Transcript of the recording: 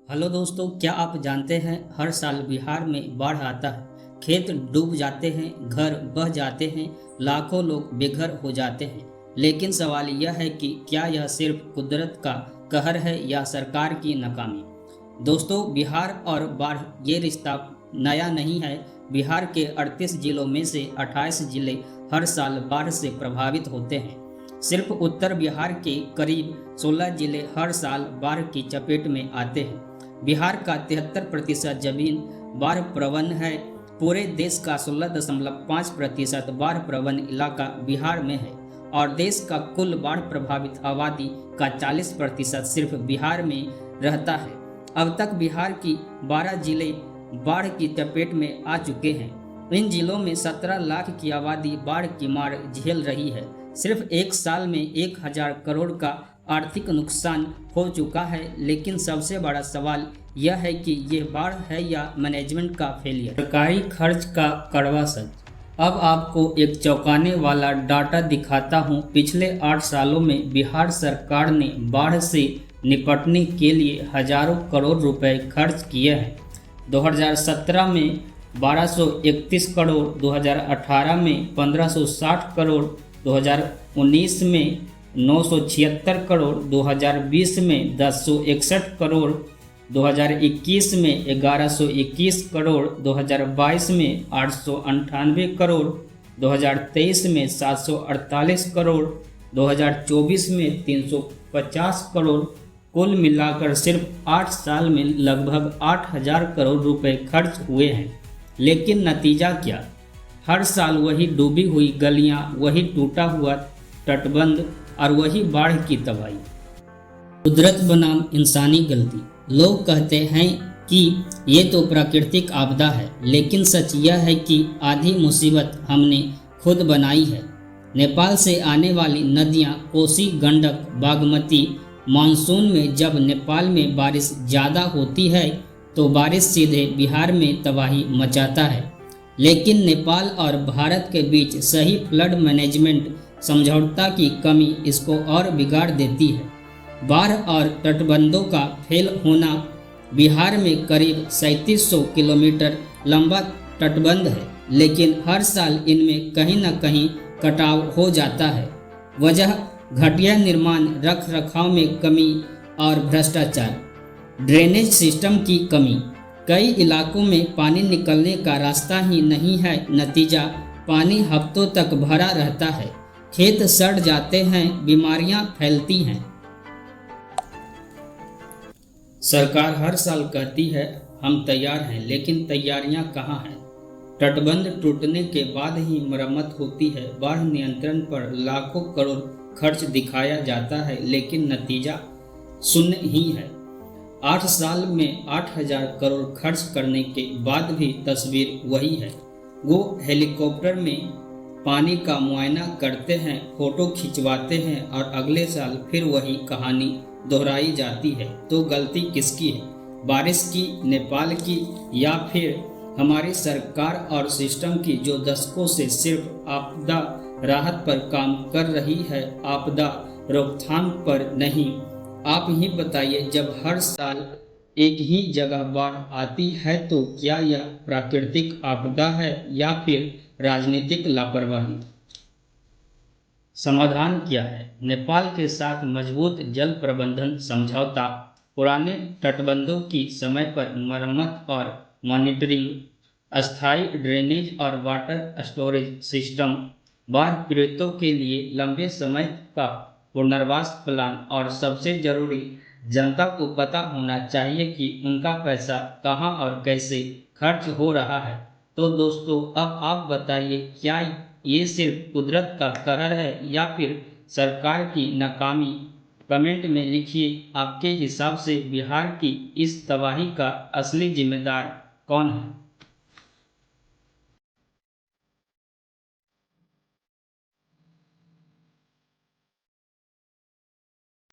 Hello दोस्तों, क्या आप जानते हैं हर साल बिहार में बाढ़ आता है। खेत डूब जाते हैं, घर बह जाते हैं, लाखों लोग बेघर हो जाते हैं। लेकिन सवाल यह है कि क्या यह सिर्फ कुदरत का कहर है या सरकार की नाकामी। दोस्तों, बिहार और बाढ़ ये रिश्ता नया नहीं है। बिहार के 38 जिलों में से 28 जिले हर साल बाढ़ से प्रभावित होते हैं। सिर्फ उत्तर बिहार के करीब 16 जिले हर साल बाढ़ की चपेट में आते हैं। बिहार का 73% जमीन बाढ़ प्रवण है। पूरे देश का 16.5% बाढ़ प्रवण इलाका बिहार में है और देश का कुल बाढ़ प्रभावित आबादी का 40% सिर्फ बिहार में रहता है। अब तक बिहार की 12 जिले बाढ़ की चपेट में आ चुके हैं। इन जिलों में 17 लाख की आबादी बाढ़ की मार झेल रही है। सिर्फ एक साल में 1000 करोड़ का आर्थिक नुकसान हो चुका है। लेकिन सबसे बड़ा सवाल यह है कि ये बाढ़ है या मैनेजमेंट का फेलियर। सरकारी खर्च का कड़वा सच। अब आपको एक चौंकाने वाला डाटा दिखाता हूँ। पिछले 8 सालों में बिहार सरकार ने बाढ़ से निपटने के लिए हजारों करोड़ रुपए खर्च किए हैं। 2017 में 1231 करोड़, 2018 में 1560 करोड़, 2019 में 976 करोड़, 2020 में 1061 करोड़, 2021 में 1121 करोड़, 2022 में 898 करोड़, 2023 में 748 करोड़, 2024 में 350 करोड़। कुल मिलाकर सिर्फ 8 साल में लगभग 8000 करोड़ रुपए खर्च हुए हैं। लेकिन नतीजा क्या? हर साल वही डूबी हुई गलियां, वही टूटा हुआ तटबंध और वही बाढ़ की तबाही। कुदरत बनाम इंसानी गलती। लोग कहते हैं कि ये तो प्राकृतिक आपदा है, लेकिन सच यह है कि आधी मुसीबत हमने खुद बनाई है। नेपाल से आने वाली नदियां कोसी, गंडक, बागमती मानसून में जब नेपाल में बारिश ज़्यादा होती है तो बारिश सीधे बिहार में तबाही मचाता है। लेकिन नेपाल और भारत के बीच सही फ्लड मैनेजमेंट समझौता की कमी इसको और बिगाड़ देती है। बाढ़ और तटबंधों का फेल होना। बिहार में करीब 3700 किलोमीटर लंबा तटबंध है, लेकिन हर साल इनमें कहीं न कहीं कटाव हो जाता है। वजह घटिया निर्माण, रख रखाव में कमी और भ्रष्टाचार। ड्रेनेज सिस्टम की कमी। कई इलाकों में पानी निकलने का रास्ता ही नहीं है। नतीजा, पानी हफ्तों तक भरा रहता है, खेत सड़ जाते हैं, बीमारियां फैलती हैं। सरकार हर साल कहती है हम तैयार हैं, लेकिन तैयारियां कहाँ हैं? तटबंध टूटने के बाद ही मरम्मत होती है। बाढ़ नियंत्रण पर लाखों करोड़ खर्च दिखाया जाता है, लेकिन नतीजा शून्य ही है। 8 साल में 8000 करोड़ खर्च करने के बाद भी तस्वीर वही है। वो हेलीकॉप्टर में पानी का मुआयना करते हैं, फोटो खिंचवाते हैं और अगले साल फिर वही कहानी दोहराई जाती है। तो गलती किसकी है? बारिश की, नेपाल की, या फिर हमारी सरकार और सिस्टम की, जो दशकों से सिर्फ आपदा राहत पर काम कर रही है, आपदा रोकथाम पर नहीं। आप ही बताइए, जब हर साल एक ही जगह बाढ़ आती है तो क्या यह प्राकृतिक आपदा है या फिर राजनीतिक लापरवाही? समाधान क्या है? नेपाल के साथ मजबूत जल प्रबंधन समझौता, पुराने तटबंधों की समय पर मरम्मत और मॉनिटरिंग, अस्थायी ड्रेनेज और वाटर स्टोरेज सिस्टम, बाढ़ पीड़ितों के लिए लंबे समय का पुनर्वास प्लान और सबसे जरूरी, जनता को पता होना चाहिए कि उनका पैसा कहां और कैसे खर्च हो रहा है। तो दोस्तों, अब आप बताइए, क्या ये सिर्फ कुदरत का कहर है या फिर सरकार की नाकामी? कमेंट में लिखिए, आपके हिसाब से बिहार की इस तबाही का असली जिम्मेदार कौन है?